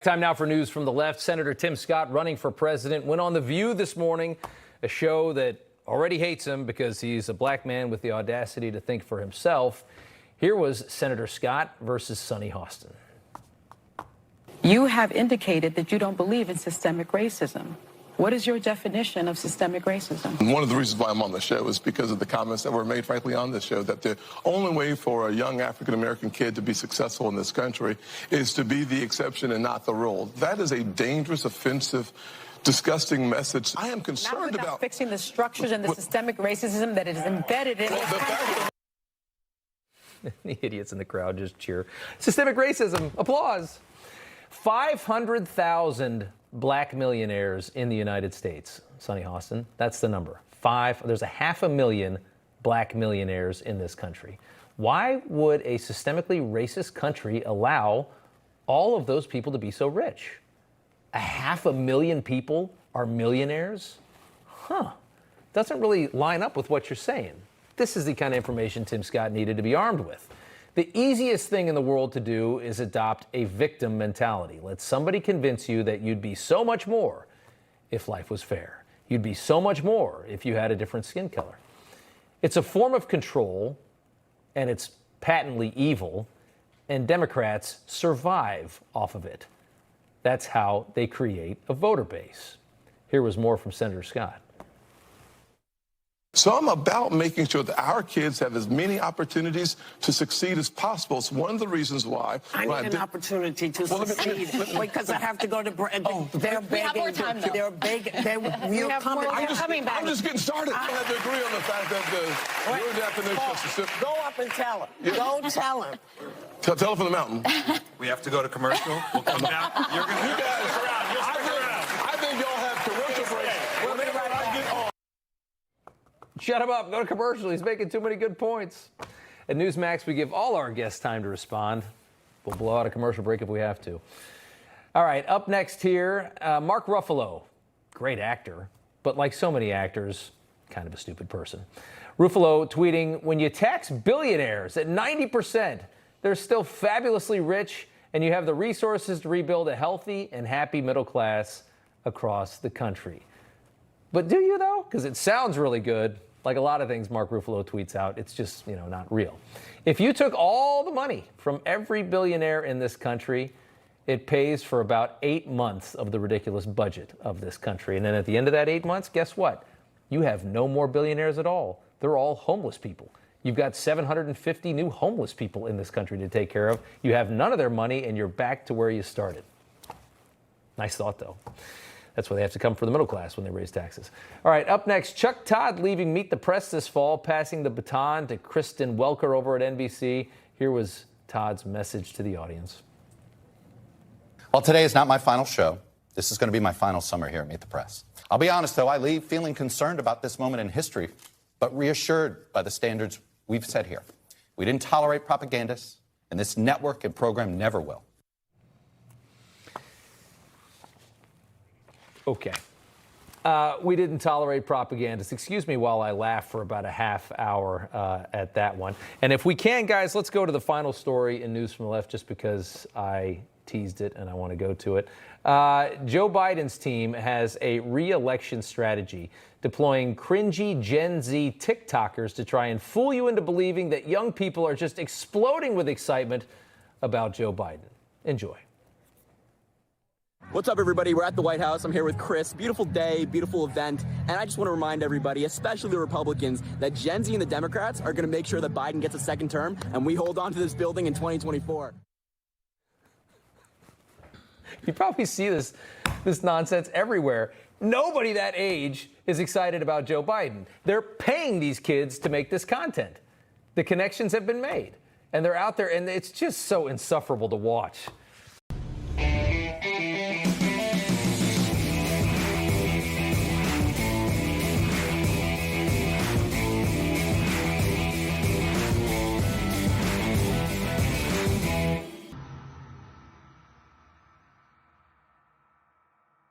Time now for news from the left. Senator Tim Scott, running for president, went on The View this morning, a show that already hates him because he's a black man with the audacity to think for himself. Here was Senator Scott versus Sunny Hostin. You have indicated that you don't believe in systemic racism. What is your definition of systemic racism? One of the reasons why I'm on the show is because of the comments that were made, frankly, on this show, that the only way for a young African-American kid to be successful in this country is to be the exception and not the rule. That is a dangerous, offensive, disgusting message. I am concerned about fixing the structures and the systemic racism that is embedded in The idiots in the crowd just cheer. Systemic racism. Applause. 500,000 black millionaires in the United States. Sunny Hostin, that's the number. There's 500,000 black millionaires in this country. Why would a systemically racist country allow all of those people to be so rich? 500,000 people are millionaires? Doesn't really line up with what you're saying. This is the kind of information Tim Scott needed to be armed with. The easiest thing in the world to do is adopt a victim mentality. Let somebody convince you that you'd be so much more if life was fair. You'd be so much more if you had a different skin color. It's a form of control, and it's patently evil, and Democrats survive off of it. That's how they create a voter base. Here was more from Senator Scott. So I'm about making sure that our kids have as many opportunities to succeed as possible. It's one of the reasons why. I need an opportunity to succeed because I have to go to break. They're begging. They're big. You're coming. I'm just getting started. I have to agree on the fact that your definition of specific. Go up and tell him. Go tell him. Tell him from the mountain. We have to go to commercial. We'll come down. You're going to you guys around. I think y'all have commercial breaks. Whenever I get on. Shut him up. Go to commercial. He's making too many good points. At Newsmax, we give all our guests time to respond. We'll blow out a commercial break if we have to. All right, up next here, Mark Ruffalo. Great actor, but like so many actors, kind of a stupid person. Ruffalo tweeting, when you tax billionaires at 90%, they're still fabulously rich, and you have the resources to rebuild a healthy and happy middle class across the country. But do you, though? Because it sounds really good. Like a lot of things Mark Ruffalo tweets out, it's just, not real. If you took all the money from every billionaire in this country, it pays for about 8 months of the ridiculous budget of this country. And then at the end of that 8 months, guess what? You have no more billionaires at all. They're all homeless people. You've got 750 new homeless people in this country to take care of. You have none of their money, and you're back to where you started. Nice thought, though. That's why they have to come for the middle class when they raise taxes. All right, up next, Chuck Todd leaving Meet the Press this fall, passing the baton to Kristen Welker over at NBC. Here was Todd's message to the audience. Well, today is not my final show. This is going to be my final summer here at Meet the Press. I'll be honest, though, I leave feeling concerned about this moment in history, but reassured by the standards we've set here. We didn't tolerate propagandists, and this network and program never will. Okay. We didn't tolerate propagandists. Excuse me while I laugh for about a half hour at that one. And if we can, guys, let's go to the final story in News from the Left just because I teased it and I want to go to it. Joe Biden's team has a re-election strategy, deploying cringy Gen Z TikTokers to try and fool you into believing that young people are just exploding with excitement about Joe Biden. Enjoy. What's up, everybody? We're at the White House. I'm here with Chris. Beautiful day, beautiful event. And I just want to remind everybody, especially the Republicans, that Gen Z and the Democrats are going to make sure that Biden gets a second term and we hold on to this building in 2024. You probably see this nonsense everywhere. Nobody that age is excited about Joe Biden. They're paying these kids to make this content. The connections have been made, and they're out there, and it's just so insufferable to watch.